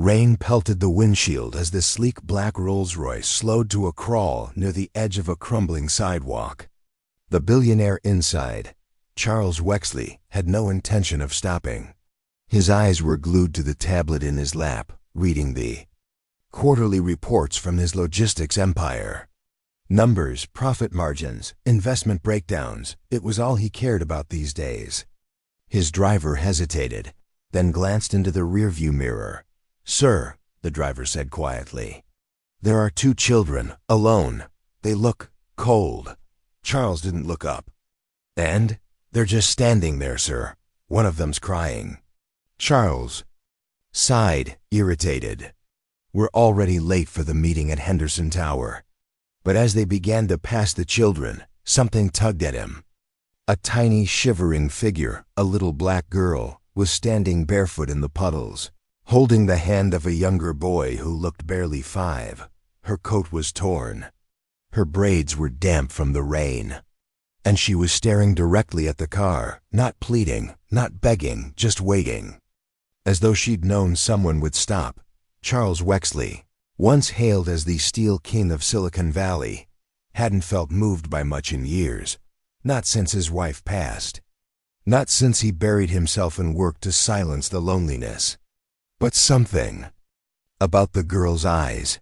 Rain pelted the windshield as the sleek black Rolls-Royce slowed to a crawl near the edge of a crumbling sidewalk. The billionaire inside, Charles Wexley, had no intention of stopping. His eyes were glued to the tablet in his lap, reading the quarterly reports from his logistics empire. Numbers, profit margins, investment breakdowns, it was all he cared about these days. His driver hesitated, then glanced into the rearview mirror. "Sir," the driver said quietly, "there are 2 children, alone. They look cold." Charles didn't look up. "And? They're just standing there, sir. One of them's crying." Charles sighed, irritated. "We're already late for the meeting at Henderson Tower." But as they began to pass the children, something tugged at him. A tiny, shivering figure, a little black girl, was standing barefoot in the puddles, holding the hand of a younger boy who looked barely 5. Her coat was torn. Her braids were damp from the rain. And she was staring directly at the car, not pleading, not begging, just waiting. As though she'd known someone would stop, Charles Wexley, once hailed as the steel king of Silicon Valley, hadn't felt moved by much in years, not since his wife passed, not since he buried himself in work to silence the loneliness. But something about the girl's eyes,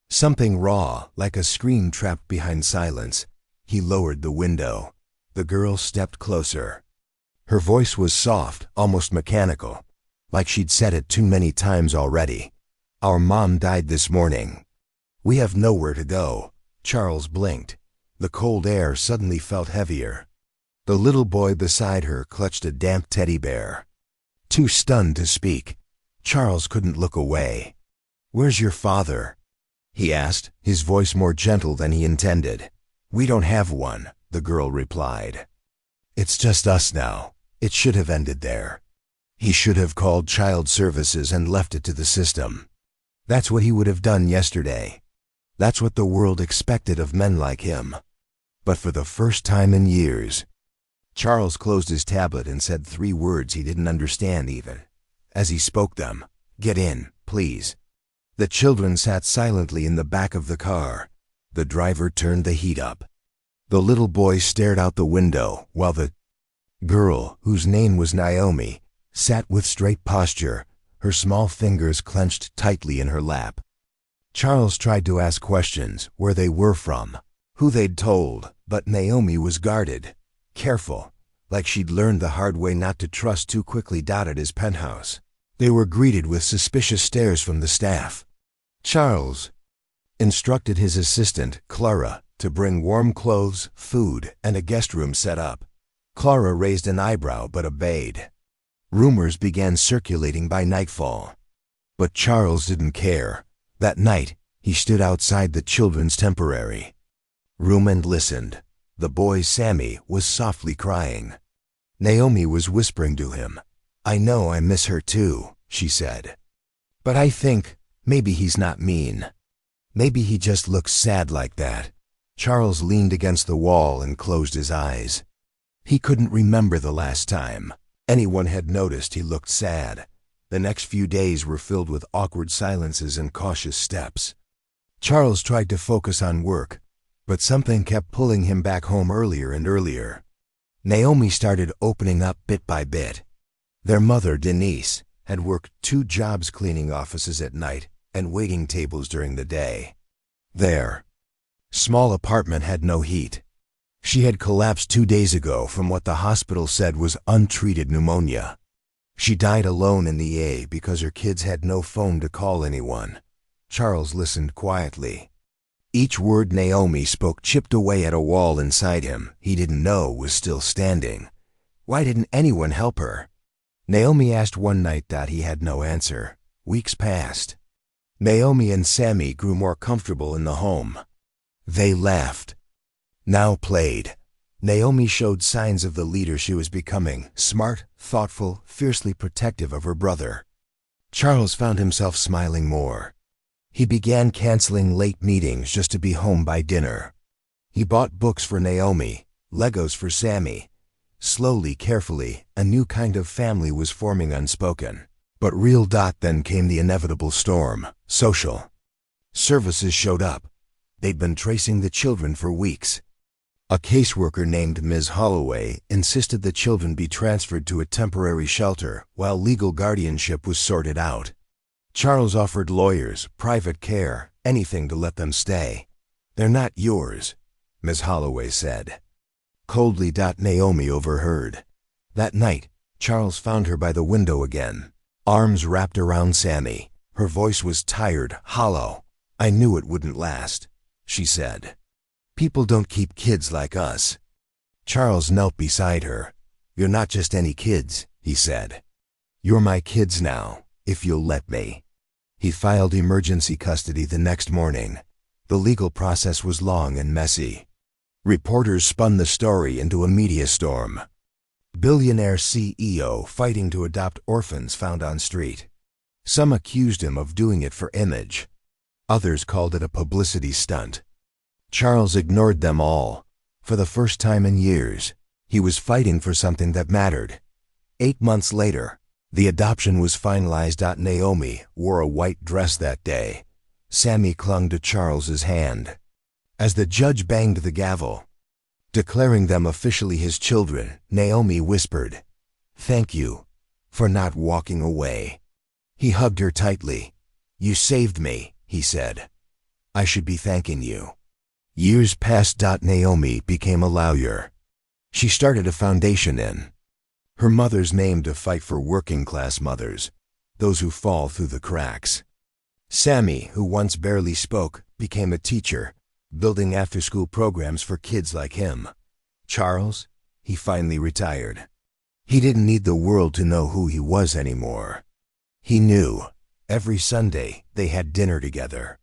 something raw, like a scream trapped behind silence. He lowered the window. The girl stepped closer. Her voice was soft, almost mechanical, like she'd said it too many times already. "Our mom died this morning. We have nowhere to go." Charles blinked. The cold air suddenly felt heavier. The little boy beside her clutched a damp teddy bear. Too stunned to speak, Charles couldn't look away. "Where's your father?" he asked, his voice more gentle than he intended. "We don't have one," the girl replied. "It's just us now. It should have ended there. He should have called child services and left it to the system. That's what he would have done yesterday. That's what the world expected of men like him. But for the first time in years..." Charles closed his tablet and said 3 words he didn't understand even. As he spoke them, "Get in, please." The children sat silently in the back of the car. The driver turned the heat up. The little boy stared out the window while the girl, whose name was Naomi, sat with straight posture, her small fingers clenched tightly in her lap. Charles tried to ask questions, where they were from, who they'd told, but Naomi was guarded, careful, like she'd learned the hard way not to trust too quickly. At his penthouse, they were greeted with suspicious stares from the staff. Charles instructed his assistant, Clara, to bring warm clothes, food, and a guest room set up. Clara raised an eyebrow but obeyed. Rumors began circulating by nightfall. But Charles didn't care. That night, he stood outside the children's temporary room and listened. The boy, Sammy, was softly crying. Naomi was whispering to him. "I know I miss her too," she said. "But I think maybe he's not mean. Maybe he just looks sad like that." Charles leaned against the wall and closed his eyes. He couldn't remember the last time anyone had noticed he looked sad. The next few days were filled with awkward silences and cautious steps. Charles tried to focus on work, but something kept pulling him back home earlier and earlier. Naomi started opening up bit by bit. Their mother, Denise, had worked 2 jobs cleaning offices at night and waiting tables during the day. Their small apartment had no heat. She had collapsed 2 days ago from what the hospital said was untreated pneumonia. She died alone in the A because her kids had no phone to call anyone. Charles listened quietly. Each word Naomi spoke chipped away at a wall inside him he didn't know was still standing. Why didn't anyone help her? Naomi asked one night that he had no answer. Weeks passed. Naomi and Sammy grew more comfortable in the home. They laughed, now played. Naomi showed signs of the leader she was becoming, smart, thoughtful, fiercely protective of her brother. Charles found himself smiling more. He began canceling late meetings just to be home by dinner. He bought books for Naomi, Legos for Sammy. Slowly, carefully, a new kind of family was forming unspoken. But real. Then came the inevitable storm. Social services showed up. They'd been tracing the children for weeks. A caseworker named Ms. Holloway insisted the children be transferred to a temporary shelter while legal guardianship was sorted out. Charles offered lawyers, private care, anything to let them stay. "They're not yours," Ms. Holloway said. Coldly. Naomi overheard. That night, Charles found her by the window again, arms wrapped around Sammy. Her voice was tired, hollow. "I knew it wouldn't last," she said. "People don't keep kids like us." Charles knelt beside her. "You're not just any kids," he said. "You're my kids now, if you'll let me." He filed emergency custody the next morning. The legal process was long and messy. Reporters spun the story into a media storm. Billionaire CEO fighting to adopt orphans found on street. Some accused him of doing it for image. Others called it a publicity stunt. Charles ignored them all. For the first time in years, he was fighting for something that mattered. 8 months later, the adoption was finalized. Naomi wore a white dress that day. Sammy clung to Charles's hand. As the judge banged the gavel, declaring them officially his children, Naomi whispered, "Thank you for not walking away." He hugged her tightly. "You saved me," he said. "I should be thanking you." Years passed. Naomi became a lawyer. She started a foundation in her mother's name to fight for working-class mothers, those who fall through the cracks. Sammy, who once barely spoke, became a teacher, building after-school programs for kids like him. Charles, he finally retired. He didn't need the world to know who he was anymore. He knew. Every Sunday, they had dinner together.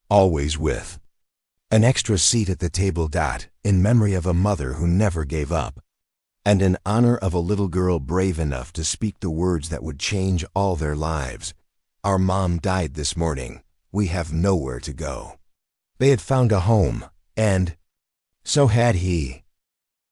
Always with an extra seat at the table. In memory of a mother who never gave up. And in honor of a little girl brave enough to speak the words that would change all their lives. "Our mom died this morning. We have nowhere to go." They had found a home, and so had he.